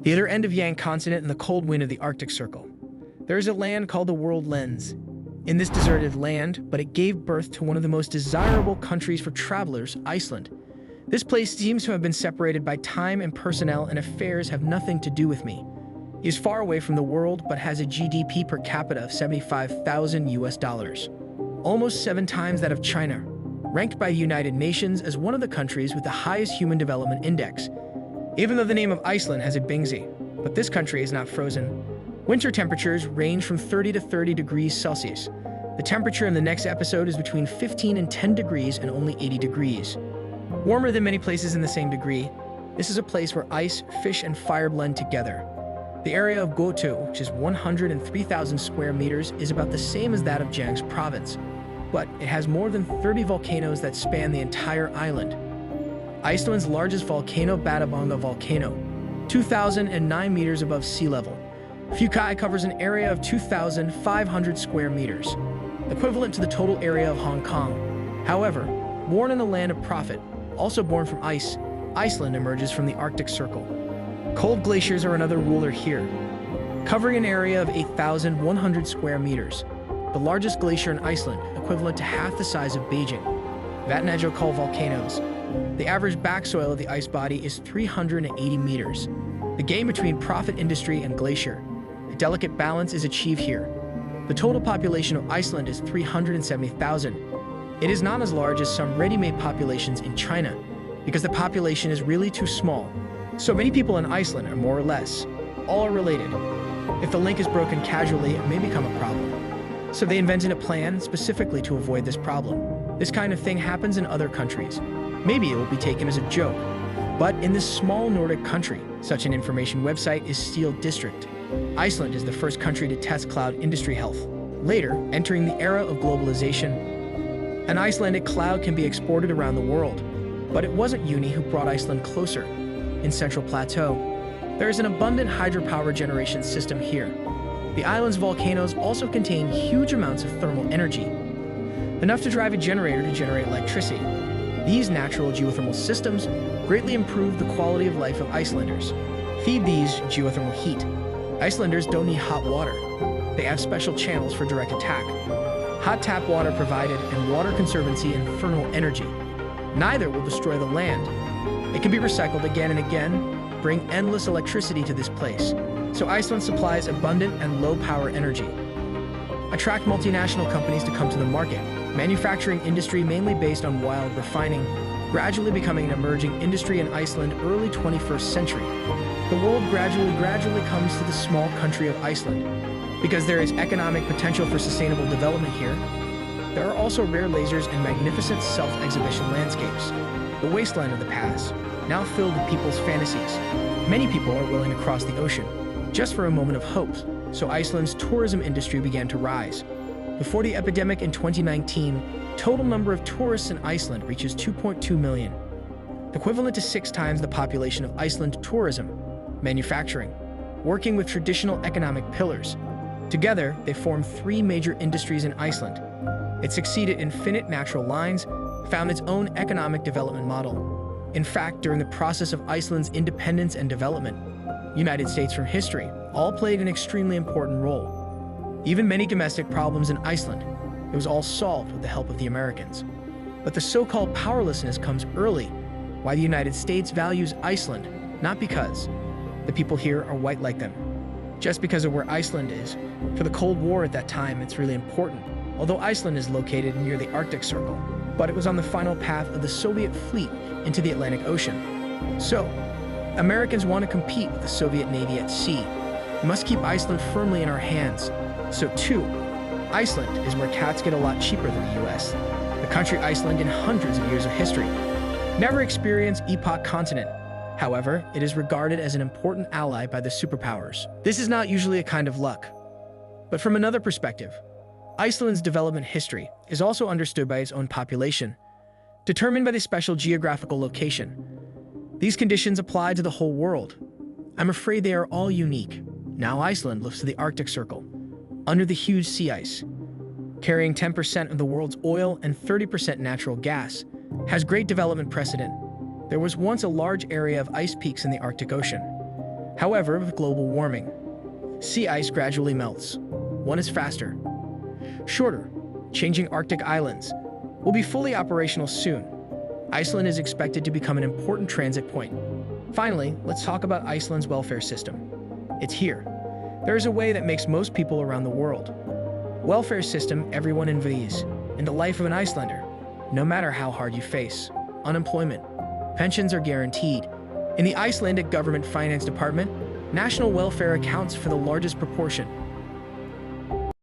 the other end of Yang continent and the cold wind of the Arctic Circle. There is a land called the World Lens. In this deserted land, but it gave birth to one of the most desirable countries for travelers, Iceland. This place seems to have been separated by time, and personnel and affairs have nothing to do with me. It is far away from the world, but has a GDP per capita of 75,000 US dollars, almost 7 times that of China, ranked by the United Nations as one of the countries with the highest human development index. Even though the name of Iceland has a Bingsi, but this country is not frozen. Winter temperatures range from 30 to 30 degrees Celsius. The temperature in the next episode is between 15 and 10 degrees and only 80 degrees. Warmer than many places in the same degree, this is a place where ice, fish, and fire blend together. The area of Goto, which is 103,000 square meters, is about the same as that of Jiangsu province, but it has more than 30 volcanoes that span the entire island. Iceland's largest volcano, Batabanga volcano, 2,009 meters above sea level. Fukai covers an area of 2,500 square meters, equivalent to the total area of Hong Kong. However, born in the land of profit, also born from ice, Iceland emerges from the Arctic Circle. Cold glaciers are another ruler here, covering an area of 8,100 square meters. The largest glacier in Iceland, equivalent to half the size of Beijing. Vatnajökull volcanoes. The average back soil of the ice body is 380 meters. The game between profit industry and glacier. A delicate balance is achieved here. The total population of Iceland is 370,000. It is not as large as some ready-made populations in China, because the population is really too small. So many people in Iceland are more or less all are related. If the link is broken casually, it may become a problem. So they invented a plan specifically to avoid this problem. This kind of thing happens in other countries. Maybe it will be taken as a joke. But in this small Nordic country, such an information website is Steel District. Iceland is the first country to test cloud industry health. Later, entering the era of globalization, an Icelandic cloud can be exported around the world. But it wasn't Uni who brought Iceland closer. In Central Plateau, there is an abundant hydropower generation system here. The island's volcanoes also contain huge amounts of thermal energy, enough to drive a generator to generate electricity. These natural geothermal systems greatly improve the quality of life of Icelanders. Feed these geothermal heat. Icelanders don't need hot water. They have special channels for direct attack. Hot tap water provided, and water conservancy and thermal energy. Neither will destroy the land. It can be recycled again and again, bring endless electricity to this place. So Iceland supplies abundant and low-power energy. Attract multinational companies to come to the market. Manufacturing industry mainly based on wild refining, gradually becoming an emerging industry in Iceland early 21st century. The world gradually comes to the small country of Iceland. Because there is economic potential for sustainable development here, there are also rare lasers and magnificent self-exhibition landscapes. The wasteland of the past, now filled with people's fantasies. Many people are willing to cross the ocean, just for a moment of hope, so Iceland's tourism industry began to rise. Before the epidemic in 2019, total number of tourists in Iceland reaches 2.2 million, equivalent to 6 times the population of Iceland. Tourism, manufacturing, working with traditional economic pillars. Together, they form 3 major industries in Iceland. It succeeded in finite natural lines, found its own economic development model. In fact, during the process of Iceland's independence and development, United States from history all played an extremely important role. Even many domestic problems in Iceland, it was all solved with the help of the Americans. But the so-called powerlessness comes early, why the United States values Iceland, not because the people here are white like them, just because of where Iceland is. For the Cold War at that time, it's really important. Although Iceland is located near the Arctic Circle, but it was on the final path of the Soviet fleet into the Atlantic Ocean. So, Americans want to compete with the Soviet Navy at sea. We must keep Iceland firmly in our hands. So too, Iceland is where cats get a lot cheaper than the US. The country Iceland in hundreds of years of history. Never experienced epoch continent. However, it is regarded as an important ally by the superpowers. This is not usually a kind of luck. But from another perspective, Iceland's development history is also understood by its own population, determined by the special geographical location. These conditions apply to the whole world. I'm afraid they are all unique. Now Iceland lifts to the Arctic Circle, under the huge sea ice, carrying 10% of the world's oil and 30% natural gas, has great development precedent. There was once a large area of ice peaks in the Arctic Ocean. However, with global warming, sea ice gradually melts. One is faster. Shorter, changing Arctic islands, will be fully operational soon. Iceland is expected to become an important transit point. Finally, let's talk about Iceland's welfare system. It's here. There is a way that makes most people around the world. Welfare system everyone envies in the life of an Icelander, no matter how hard you face. Unemployment. Pensions are guaranteed. In the Icelandic government finance department, national welfare accounts for the largest proportion